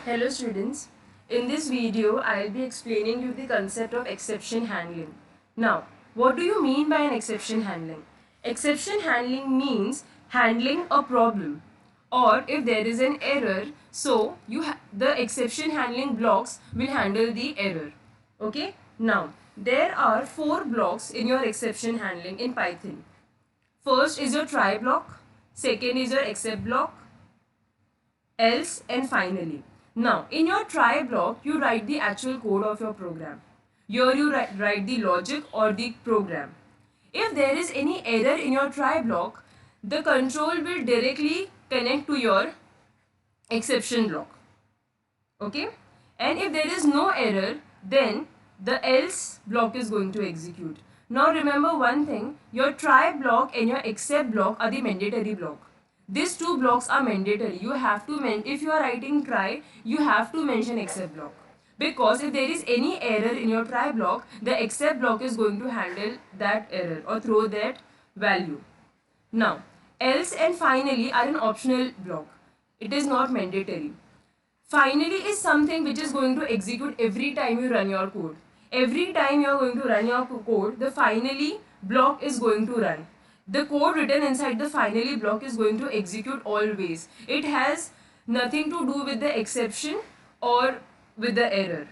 Hello students, in this video I'll be explaining you the concept of exception handling. Now, what do you mean by an exception handling? Exception handling means handling a problem, or if there is an error, so the exception handling blocks will handle the error. Okay? Now, there are 4 blocks in your exception handling in Python. First is your try block, second is your except block, else, and finally. Now, in your try block, you write the actual code of your program. Here you write the logic or the program. If there is any error in your try block, the control will directly connect to your exception block. Okay? And if there is no error, then the else block is going to execute. Now remember one thing, your try block and your except block are the mandatory block. These two blocks are mandatory. You have to if you are writing try, you have to mention except block. Because if there is any error in your try block, the except block is going to handle that error or throw that value. Now, else and finally are an optional block. It is not mandatory. Finally is something which is going to execute every time you run your code. Every time you are going to run your code, the finally block is going to run. The code written inside the finally block is going to execute always. It has nothing to do with the exception or with the error.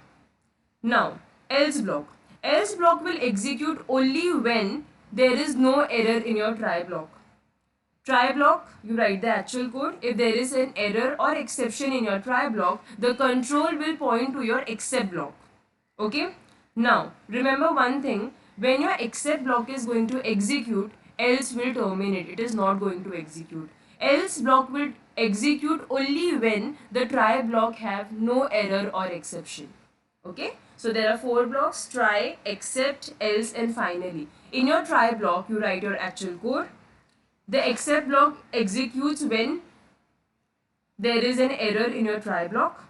Now, else block. Else block will execute only when there is no error in your try block. Try block, you write the actual code. If there is an error or exception in your try block, the control will point to your except block. Okay? Now, remember one thing, when your except block is going to execute, else will terminate. It is not going to execute. Else block will execute only when the try block have no error or exception. Okay? So there are 4 blocks, try, except, else, and finally. In your try block, you write your actual code. The except block executes when there is an error in your try block.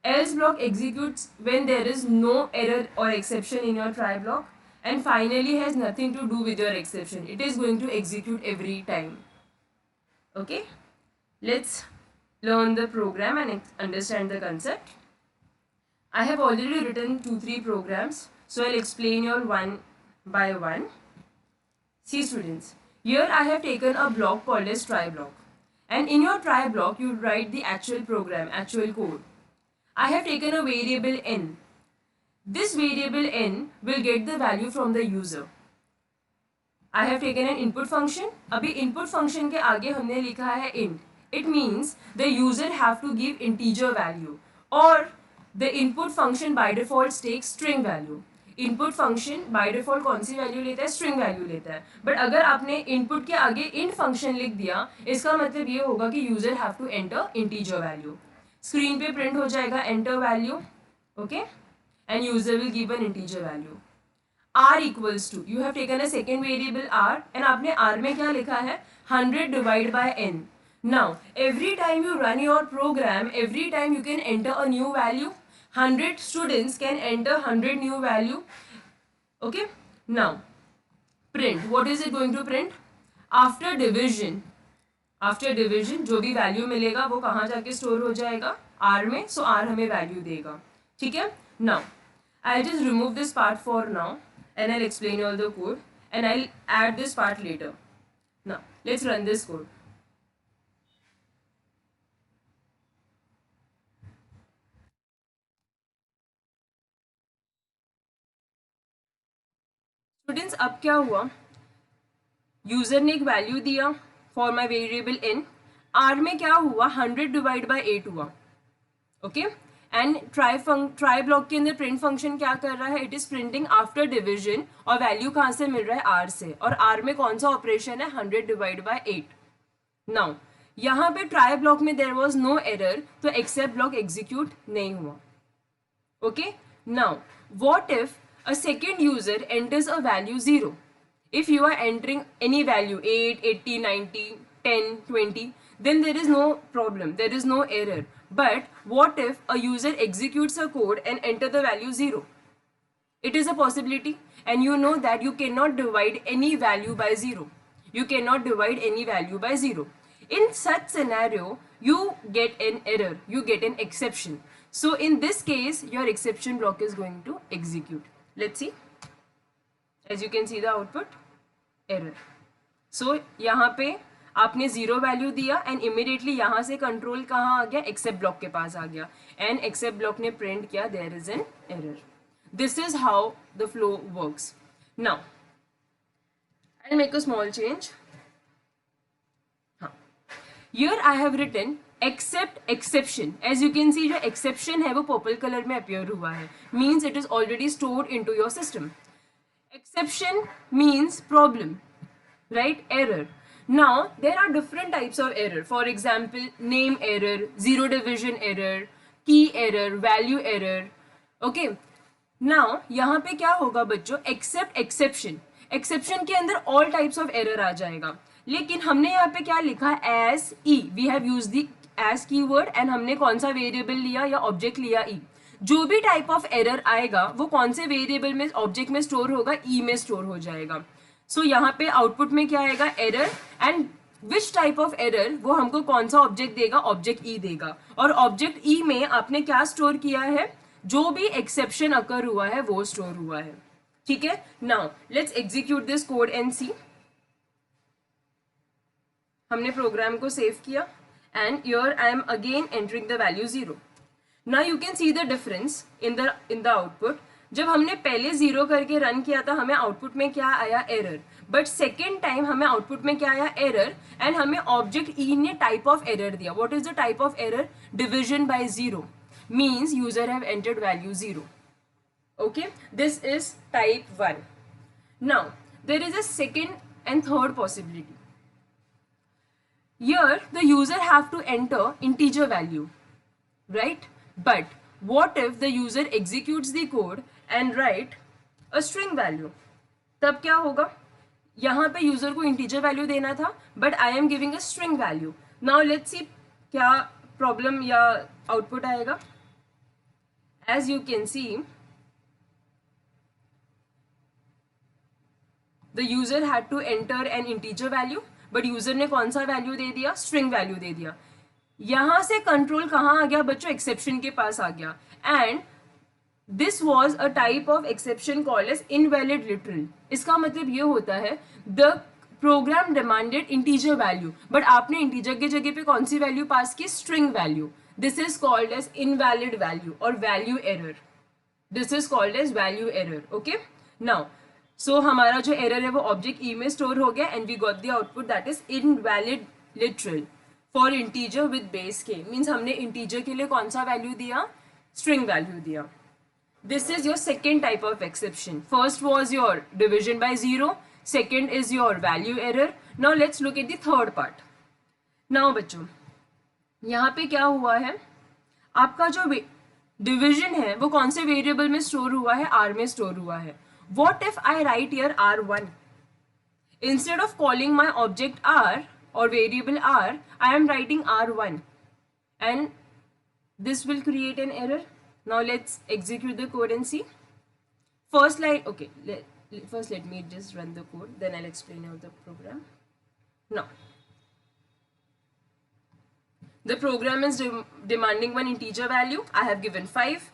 Else block executes when there is no error or exception in your try block. And finally has nothing to do with your exception. It is going to execute every time. Okay? Let's learn the program and understand the concept. I have already written 2-3 programs. So I'll explain you one by one. See students. Here I have taken a block called as try block. And in your try block, you write the actual program, actual code. I have taken a variable n. This variable n will get the value from the user. I have taken an input function. अभी input function के आगे हमने लिखा है int. It means the user have to give integer value. Or the input function by default takes string value. Input function by default कौन सी value लेता है, स्ट्रिंग वैल्यू लेता है. बट अगर आपने इनपुट के आगे इंट फंक्शन लिख दिया, इसका मतलब ये होगा कि user have to enter integer value. Screen पे प्रिंट हो जाएगा enter value. Okay, and user will give an integer value. r equals to, you have taken a second variable r and आपने r में क्या लिखा है, 100 divide by n. Now every time you run your program, every time you can enter a new value. 100 students can enter 100 new value. Okay, now print. What is it going to print? After division जो भी value मिलेगा वो कहाँ जाके store हो जाएगा, r में. सो r हमें वैल्यू देगा. ठीक है. Now I'll just remove this part for now and I'll explain all the code and I'll add this part later. Now let's run this code. Students, अब क्या हुआ, यूजर ने एक वैल्यू दिया for my variable in. R में क्या हुआ, 100 divide by 8 हुआ. ओके, एंड ट्राई ब्लॉक के अंदर प्रिंट फंक्शन क्या कर रहा है, it is printing after division. और वैल्यू कहाँ से मिल रहा है, आर से. और आर में कौन सा ऑपरेशन है, 100 डिवाइड बाई 8. नाउ यहाँ पे ट्राई ब्लॉक में देयर वॉज नो एरर, तो एक्सेप्ट ब्लॉक एग्जीक्यूट नहीं हुआ. Okay, now what if a second user enters a value 0. If you are entering any value 8, 80, 90, 10, 20, then there is no problem, there is no error. But what if a user executes a code and enter the value 0? It is a possibility, and you know that you cannot divide any value by 0. You cannot divide any value by 0. In such scenario, you get an error, you get an exception. So in this case, your exception block is going to execute. Let's see. As you can see the output, error. So यहाँ पे आपने zero value दिया and immediately यहाँ से control कहाँ आ गया, except block के पास आ गया एंड एक्सेप्ट ब्लॉक ने प्रिंट किया there is an error. This is how the flow works. Now I make a small change. हाँ, here I have written except exception. As you can see जो exception है वो purple colour में appear हुआ है, means it is already stored into your system. Exception means problem, right? Error. Now there are different types of error. For example, name error, zero division error, key error, value error. Okay. Now यहाँ पे क्या होगा बच्चों, except exception. Exception के अंदर all types of error आ जाएगा, लेकिन हमने यहाँ पे क्या लिखा, as e. We have used the as keyword and हमने कौन सा वेरिएबल लिया या ऑब्जेक्ट लिया, e. जो भी टाइप ऑफ एरर आएगा वो कौन से वेरिएबल में, ऑब्जेक्ट में स्टोर होगा, ई में स्टोर हो जाएगा. सो यहाँ पे आउटपुट में क्या आएगा, error, and which type of error वो हमको कौन सा ऑब्जेक्ट देगा, ऑब्जेक्ट ई देगा. और ऑब्जेक्ट ई में आपने क्या स्टोर किया है, जो भी एक्सेप्शन अकर हुआ है वो स्टोर हुआ है. ठीक है. Now let's execute this code and see. हमने प्रोग्राम को सेव किया and here I am again entering the value 0. Now you can see the difference in the output. जब हमने पहले जीरो करके रन किया था हमें आउटपुट में क्या आया, एरर. बट सेकेंड टाइम हमें आउटपुट में क्या आया, एरर, एंड हमें ऑब्जेक्ट ई ने टाइप ऑफ एरर दिया. What is the type of error, division by zero, means user have entered value 0. Okay, this is type 1. Now there is a second and third possibility. Here the user have to enter integer value, right? But what if the user executes the code and write a string value? तब क्या होगा, यहाँ पे user को integer value देना था but I am giving a string value. Now let's see क्या problem या आउटपुट आएगा. As you can see the user had to enter an integer value, but user ने कौन सा वैल्यू दे दिया, स्ट्रिंग वैल्यू दे दिया. यहां से कंट्रोल कहां आ गया बच्चों, एक्सेप्शन के पास आ गया. And this was a type of exception called as invalid literal. इसका मतलब ये होता है the program demanded integer value, but आपने इंटीजर की जगह पे कौन सी वैल्यू पास की, string value. This is called as invalid value और value error. This is called as value error. Okay. Now so हमारा जो एरर है वो ऑब्जेक्ट ई में स्टोर हो गया and we got the output that is invalid literal for integer with base के. Means हमने इंटीजर के लिए कौन सा वैल्यू दिया, स्ट्रिंग वैल्यू दिया. This is your second type of exception. First was your division by zero, second is your value error. Now let's look at the third part. Now बच्चों यहाँ पे क्या हुआ है, आपका जो डिविजन है वो कौन से वेरिएबल में स्टोर हुआ है, आर में स्टोर हुआ है. What if I write here R1? Instead of calling my object R or variable R, I am writing R1 and this will create an error. Now let's execute the code and see. First line, okay, first let me just run the code, then I'll explain out the program. Now, the program is demanding one integer value. I have given 5.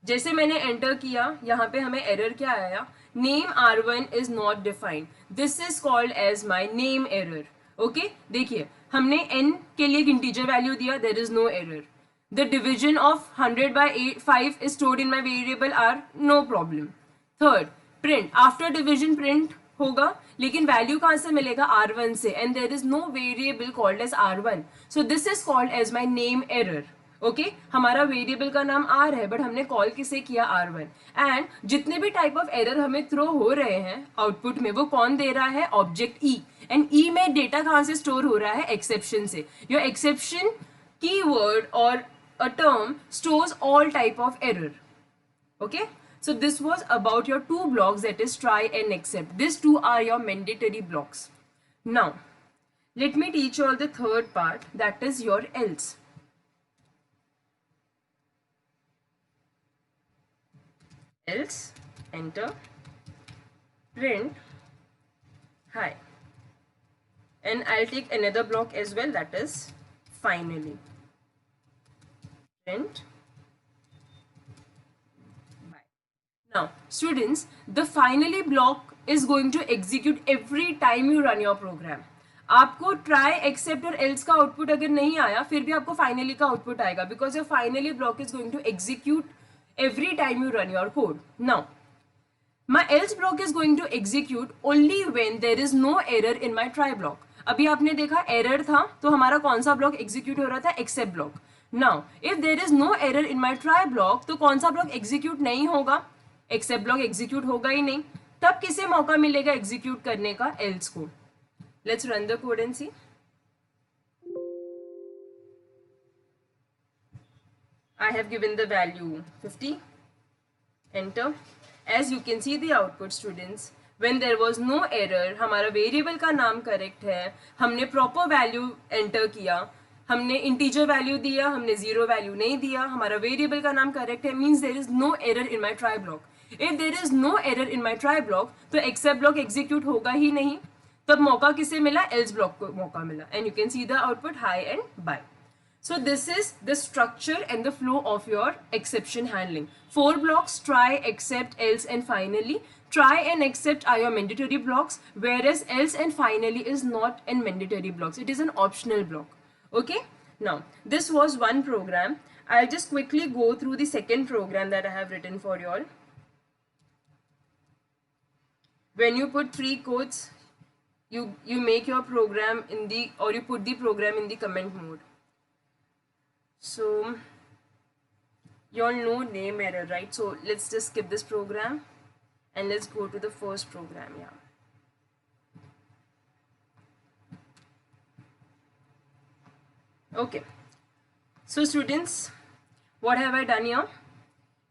जैसे मैंने enter किया यहाँ पे हमें error क्या आया, name R1 is not defined. This is called as my name error. Okay, देखिए हमने n के लिए एक इंटीजर वैल्यू दिया, there is no error. The division of 100/5 is stored in my variable R, no problem. Third, print, after division print होगा लेकिन value कहाँ से मिलेगा, R1 से, and there is no variable called as R1. So this is called as my name error. Okay, हमारा variable का नाम are है बट हमने कॉल किसे किया, R1. एंड जितने भी टाइप ऑफ एरर हमें थ्रो हो रहे हैं आउटपुट में वो कौन दे रहा है, ऑब्जेक्ट ई. एंड ई में डेटा कहाँ से स्टोर हो रहा है, एक्सेप्शन से. योर एक्सेप्शन कीवर्ड और a term stores all type of error. Okay, so this was about your two blocks, that is try and accept. These two are your mandatory blocks. Now let me teach you all the third part, that is your else. Else, enter, print hi, and I'll take another block as well, that is finally. Print by. Now students, the finally block is going to execute every time you run your program. आपको try except और else का output अगर नहीं आया फिर भी आपको finally का output आएगा, because your finally block is going to execute every time you run your code. Now my else block is going to execute only when there is no error in my try block. अभी आपने देखा error था तो हमारा कौन सा block execute हो रहा था, except block. Now if there is no error in my try block तो कौन सा block execute नहीं होगा, except block execute होगा ही नहीं. तब किसे मौका मिलेगा execute करने का, else को. Let's run the code and see. I have given the value 50. Enter. As you can see the output students, when there was no error, हमारा variable का नाम correct है, हमने proper value enter किया, हमने integer value दिया, हमने zero value नहीं दिया, हमारा variable का नाम correct है, means there is no error in my try block. If there is no error in my try block, तो except block execute होगा ही नहीं. तब मौका किसे मिला, else block को मौका मिला, and you can see the output hi and bye. So this is the structure and the flow of your exception handling. 4 blocks: try, except, else and finally. Try and except are your mandatory blocks, whereas else and finally is not an mandatory blocks. It is an optional block. Okay. Now this was one program. I'll just quickly go through the second program that I have written for you all. When you put 3 quotes, you make your program in the, or you put the program in the comment mode. So you all know name error, right? So let's just skip this program and let's go to the first program. Yeah. Okay. So students, what have I done here?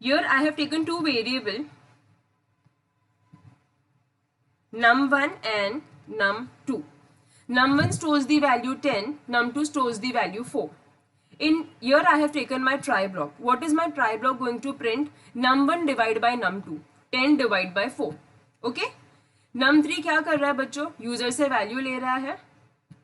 Here I have taken 2 variable, num1 and num2. Num1 stores the value 10, num2 stores the value 4. In here I have taken my try block. What is my try block going to print? num1 divided by num2, 10 divided by 4. Okay. num3 क्या कर रहा है बच्चों, user से value ले रहा है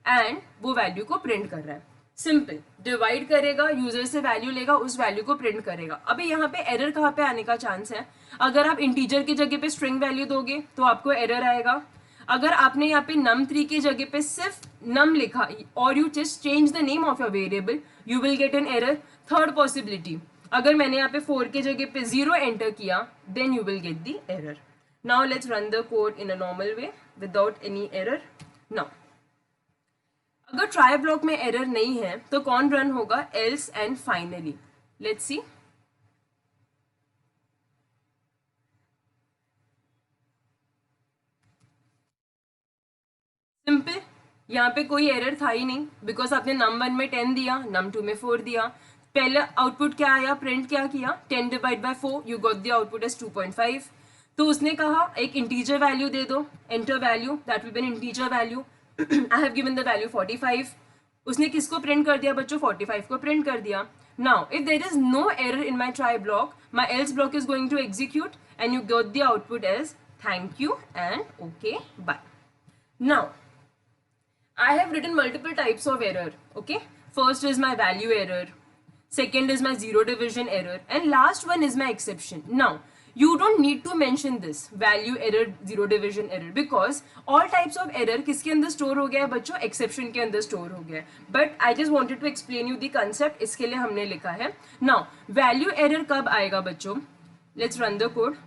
and वो वैल्यू को प्रिंट कर रहा है. सिंपल, डिवाइड करेगा, यूजर से वैल्यू लेगा, उस वैल्यू को प्रिंट करेगा. अभी यहाँ पे एरर कहाँ पे आने का चांस है, अगर आप इंटीजर की जगह पे स्ट्रिंग वैल्यू दोगे तो आपको एरर आएगा. अगर आपने यहाँ पे num3 की जगह पे सिर्फ num लिखा और you just change the name of your variable, you will get an error. Third possibility, अगर मैंने यहाँ पे 4 की जगह पे 0 एंटर किया, then you will get the error. Now let's run the code in a normal way without any error. Now अगर try block में एरर नहीं है तो कौन रन होगा, else and finally. Let's see. Simple, यहाँ पे कोई एरर था ही नहीं, बिकॉज आपने num1 में 10 दिया, num2 में 4 दिया. पहले आउटपुट क्या आया, प्रिंट क्या किया, 10 divide by 4, you got the output as 2.5. तो उसने कहा एक इंटीजर वैल्यू दे दो, enter value, that will be an integer value. I have given the value 45. उसने किसको प्रिंट कर दिया बच्चों, 45 को प्रिंट कर दिया. Now if there is no error in my try block, my else block is going to execute and you got the output as thank you and okay bye. नाउ I have written multiple types of error. Okay, first is my value error, second is my zero division error, and last one is my exception. Now you don't need to mention this value error, zero division error, because all types of error किसके अंदर store हो गया है बच्चों, exception के अंदर store हो गया है. But I just wanted to explain you the concept, इसके लिए हमने लिखा है. नाउ वैल्यू एरर कब आएगा बच्चों, let's run the code.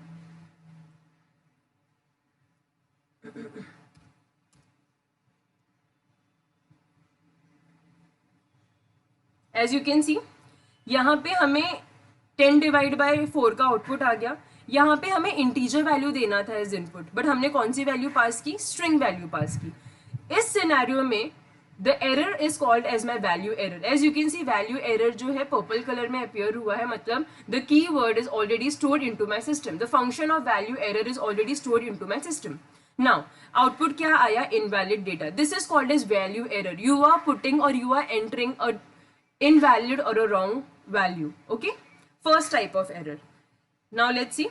As you can see, यहाँ पे हमें 10 डिवाइड बाय 4 का आउटपुट आ गया. यहाँ पे हमें इंटीजर वैल्यू देना था एज इनपुट, बट हमने कौन सी वैल्यू पास की, स्ट्रिंग वैल्यू पास की. इस सिनेरियो में the error is called as my value error. As you can see value error जो है पर्पल कलर में अपियर हुआ है, मतलब the key word is already stored in to my system. The function of value error is already stored in to my system. Now output क्या आया, invalid data. This is called as value error. You are putting और you are entering a invalid or a wrong value. Okay, first type of error. Now let's see.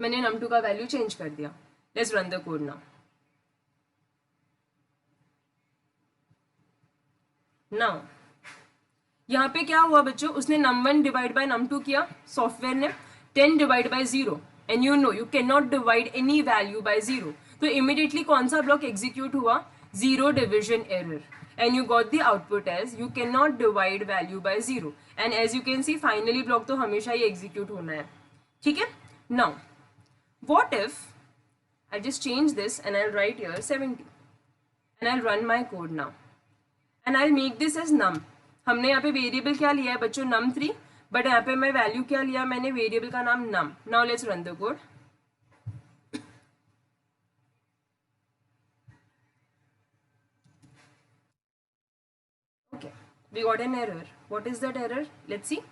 मैंने num2 का value change कर दिया. Let's run the code now. Now यहाँ पे क्या हुआ बच्चों, उसने num1 डिवाइड बाय num2 किया सॉफ्टवेयर ने, 10 divide by 0, and you know you can not divide any value by 0, तो इमीडिएटली कौन सा ब्लॉक एग्जीक्यूट हुआ, zero division error, and you got the output as you can not divide value by 0, and as you can see finally block तो हमेशा ही execute होना है, ठीक है. Now what if I just change this and I'll write here 70 and I'll run my code now and I'll make this as num. हमने यहाँ पे वेरिएबल क्या लिया है बच्चों, num3, बट यहाँ पे मैं वैल्यू क्या लिया, मैंने वेरिएबल का नाम num. Now let's run the code. Okay, we got an error. What is that error? Let's see.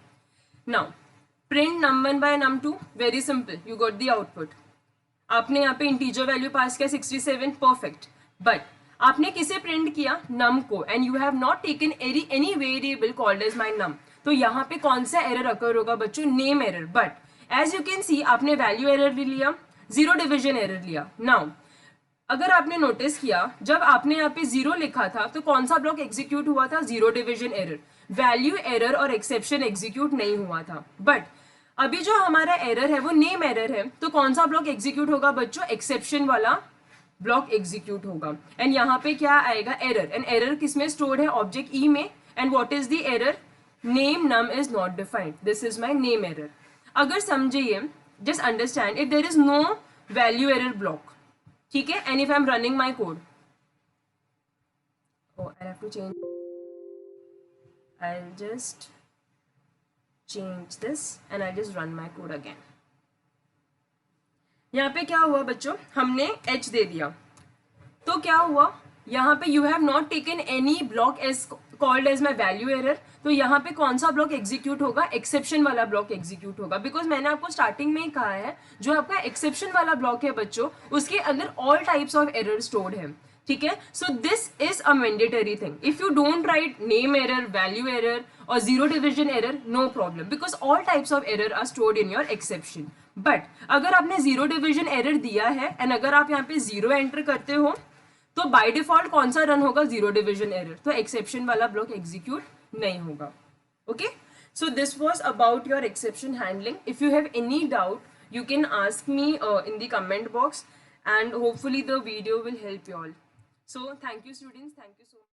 Now print num1 by num2. Very simple. You got the output. आपने यहाँ पे इंटीजर वैल्यू पास किया 67, perfect, but आपने किसे print किया, num को, and you have not taken any variable called as my num. तो यहाँ पे कौन सा एरर अकर होगा बच्चों, name error. But as you can see आपने वैल्यू एरर भी लिया, जीरो डिविजन एरर लिया. नाउ अगर आपने नोटिस किया जब आपने यहाँ पे जीरो लिखा था तो कौन सा ब्लॉक एग्जीक्यूट हुआ था, zero division error. Value error और एक्सेप्शन एग्जीक्यूट नहीं हुआ था. बट अभी जो हमारा एरर है वो नेम एरर है, तो कौन सा ब्लॉक एग्जीक्यूट होगा बच्चों, एक्सेप्शन वाला ब्लॉक एग्जीक्यूट होगा. एंड यहाँ पे क्या आएगा, एरर. एंड एरर किसमें स्टोर्ड है, ऑब्जेक्ट ई में. And what is the error, name num is not defined. This is my name error. अगर समझिए, just understand, if there is no value error block, ठीक है, and if I am running my code, I have to change, I just change this and I just run my code again. यहाँ पे क्या हुआ बच्चों, हमने h दे दिया, तो क्या हुआ यहाँ पे, you have not taken any block as called as my value error, तो यहाँ पे कौन सा ब्लॉक एग्जीक्यूट होगा, एक्सेप्शन वाला ब्लॉक एग्जीक्यूट होगा. बिकॉज मैंने आपको स्टार्टिंग में ही कहा है जो आपका एक्सेप्शन वाला ब्लॉक है बच्चों, उसके अंदर all types of error stored है, ठीक है. So this is a mandatory thing. If you don't write name error, value error और zero division error, no problem, because all types of error are stored in your exception. But अगर आपने zero division error दिया है and अगर आप यहाँ पे zero enter करते हो तो बाय डिफॉल्ट कौन सा रन होगा, जीरो डिविजन एरर, तो एक्सेप्शन वाला ब्लॉक एग्जीक्यूट नहीं होगा. Okay, so this was about your exception handling. If you have any doubt you can ask me in the comment box, and hopefully the video will help you all. So thank you students, thank you so much.